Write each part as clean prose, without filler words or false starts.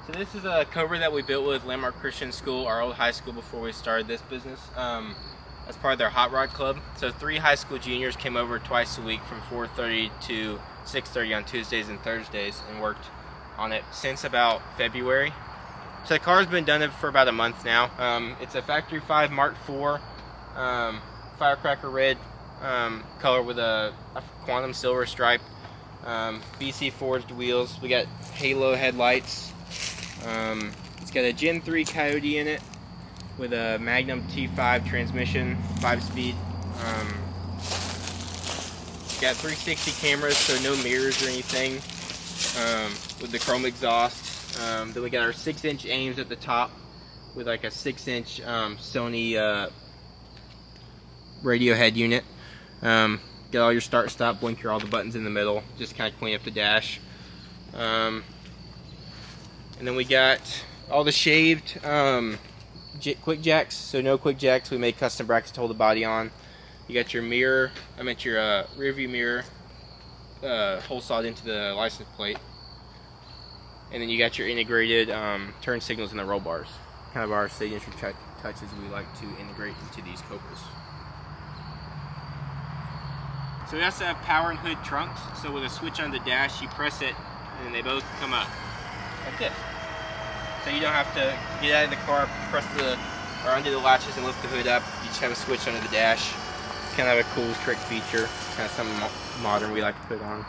So this is a Cobra that we built with Landmark Christian School, our old high school before we started this business. As part of their hot rod club. So 3 high school juniors came over twice a week from 4:30 to 6:30 on Tuesdays and Thursdays and worked on it since about February. So the car's been done for about a month now. It's a Factory 5 Mark IV firecracker red color with a quantum silver stripe. BC forged wheels. We got halo headlights. It's got a Gen 3 Coyote in it with a Magnum T5 transmission, 5-speed. Got 360 cameras, so no mirrors or anything, with the chrome exhaust. Then we got our 6-inch aims at the top with like a 6-inch Sony radio head unit. Got all your start, stop, blinker, all the buttons in the middle, just kind of clean up the dash. And then we got all the shaved quick jacks, so no quick jacks. We made custom brackets to hold the body on. You got your mirror, your rear view mirror hole sawed into the license plate. And then you got your integrated turn signals and the roll bars. Kind of our signature touches we like to integrate into these Cobras. So we also have power and hood trunks. So with a switch on the dash, you press it and they both come up like this. So you don't have to get out of the car, undo the latches and lift the hood up. You just have a switch under the dash. It's kind of a cool trick feature, kind of something modern we like to put on.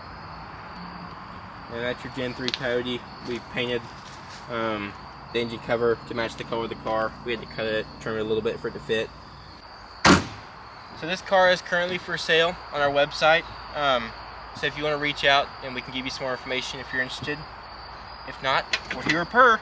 And that's your Gen 3 Coyote. We painted the engine cover to match the color of the car. We had to cut it, trim it a little bit for it to fit. So this car is currently for sale on our website. So if you want to reach out and we can give you some more information if you're interested. If not, we're here per.